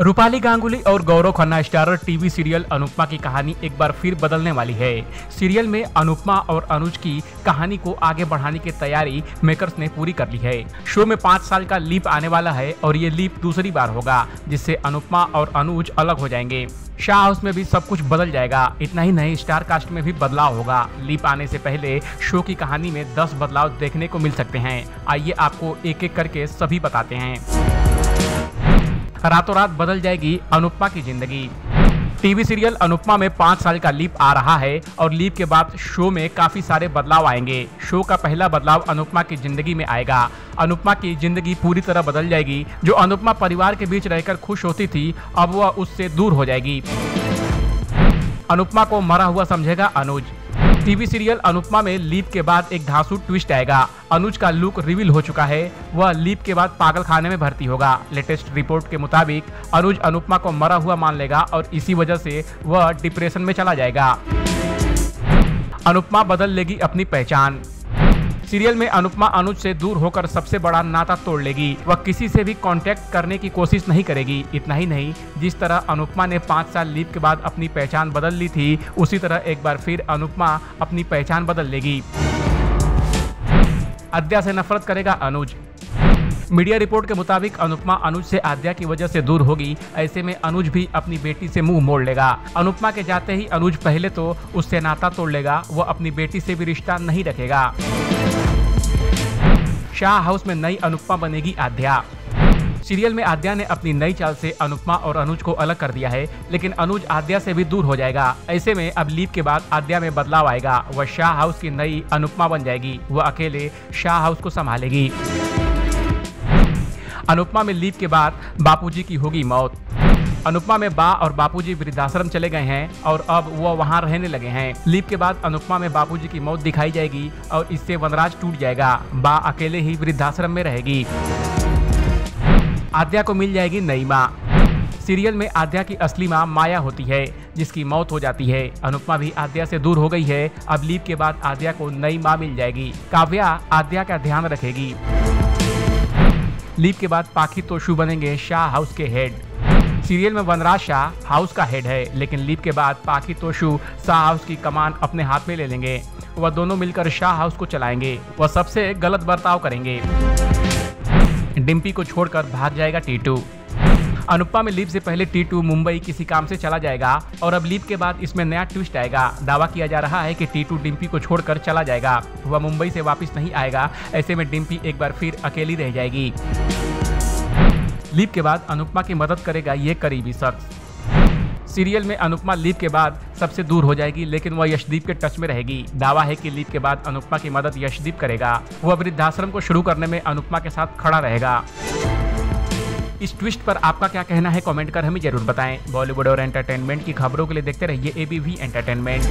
रूपाली गांगुली और Gaurav Khanna starrer TV serial Anupama की कहानी एक बार फिर बदलने वाली है। सीरियल में अनुपमा और अनुज की कहानी को आगे बढ़ाने की तैयारी मेकर्स ने पूरी कर ली है। शो में 5 साल का लीप आने वाला है और ये लीप दूसरी बार होगा जिससे अनुपमा और अनुज अलग हो जाएंगे। शाह हाउस में भी सब कुछ बदल जाएगा। इतना ही नहीं, स्टार कास्ट में भी बदलाव होगा। लीप आने से पहले शो की कहानी में 10 बदलाव देखने को मिल सकते हैं। आइए आपको एक एक करके सभी बताते हैं। रातों रात बदल जाएगी अनुपमा की जिंदगी। टीवी सीरियल अनुपमा में 5 साल का लीप आ रहा है और लीप के बाद शो में काफी सारे बदलाव आएंगे। शो का पहला बदलाव अनुपमा की जिंदगी में आएगा। अनुपमा की जिंदगी पूरी तरह बदल जाएगी। जो अनुपमा परिवार के बीच रहकर खुश होती थी, अब वह उससे दूर हो जाएगी। अनुपमा को मरा हुआ समझेगा अनुज। टीवी सीरियल अनुपमा में लीप के बाद एक धांसू ट्विस्ट आएगा। अनुज का लुक रिवील हो चुका है। वह लीप के बाद पागल खाने में भर्ती होगा। लेटेस्ट रिपोर्ट के मुताबिक अनुज अनुपमा को मरा हुआ मान लेगा और इसी वजह से वह डिप्रेशन में चला जाएगा। अनुपमा बदल लेगी अपनी पहचान। सीरियल में अनुपमा अनुज से दूर होकर सबसे बड़ा नाता तोड़ लेगी। वह किसी से भी कांटेक्ट करने की कोशिश नहीं करेगी। इतना ही नहीं, जिस तरह अनुपमा ने 5 साल लीप के बाद अपनी पहचान बदल ली थी, उसी तरह एक बार फिर अनुपमा अपनी पहचान बदल लेगी। आद्या से नफरत करेगा अनुज। मीडिया रिपोर्ट के मुताबिक अनुपमा अनुज से आद्या की वजह से दूर होगी। ऐसे में अनुज भी अपनी बेटी से मुंह मोड़ लेगा। अनुपमा के जाते ही अनुज पहले तो उससे नाता तोड़ लेगा। वह अपनी बेटी से भी रिश्ता नहीं रखेगा। शाह हाउस में नई अनुपमा बनेगी आद्या। सीरियल में आद्या ने अपनी नई चाल से अनुपमा और अनुज को अलग कर दिया है, लेकिन अनुज आद्या से भी दूर हो जाएगा। ऐसे में अब लीप के बाद आद्या में बदलाव आएगा। वह शाह हाउस की नई अनुपमा बन जाएगी। वह अकेले शाह हाउस को संभालेगी। अनुपमा में लीप के बाद बापूजी की होगी मौत। अनुपमा में बा और बापूजी वृद्धाश्रम चले गए हैं और अब वह वहां रहने लगे हैं। लीप के बाद अनुपमा में बापूजी की मौत दिखाई जाएगी और इससे वनराज टूट जाएगा। बा अकेले ही वृद्धाश्रम में रहेगी। आद्या को मिल जाएगी नई माँ। सीरियल में आद्या की असली माँ माया होती है, जिसकी मौत हो जाती है। अनुपमा भी आद्या से दूर हो गई है। अब लीप के बाद आद्या को नई माँ मिल जाएगी। काव्या आद्या का ध्यान रखेगी। लीप के बाद पाखी तोशु बनेंगे शाह हाउस के हेड। सीरियल में वनराज शाह हाउस का हेड है, लेकिन लीप के बाद पाखी तोशु शाह हाउस की कमान अपने हाथ में ले लेंगे। वह दोनों मिलकर शाह हाउस को चलाएंगे। वह सबसे गलत बर्ताव करेंगे। डिम्पी को छोड़कर भाग जाएगा टीटू। अनुपमा में लीप से पहले टीटू मुंबई किसी काम से चला जाएगा और अब लीप के बाद इसमें नया ट्विस्ट आएगा। दावा किया जा रहा है कि टीटू डिम्पी को छोड़कर चला जाएगा। वह मुंबई से वापस नहीं आएगा। ऐसे में डिम्पी एक बार फिर अकेली रह जाएगी। लीप के बाद अनुपमा की मदद करेगा ये करीबी शख्स। सीरियल में अनुपमा लीप के बाद सबसे दूर हो जाएगी, लेकिन वह यशदीप के टच में रहेगी। दावा है कि लीप के बाद अनुपमा की मदद यशदीप करेगा। वह वृद्धाश्रम को शुरू करने में अनुपमा के साथ खड़ा रहेगा। इस ट्विस्ट पर आपका क्या कहना है, कमेंट कर हमें जरूर बताएं। बॉलीवुड और एंटरटेनमेंट की खबरों के लिए देखते रहिए ABV एंटरटेनमेंट।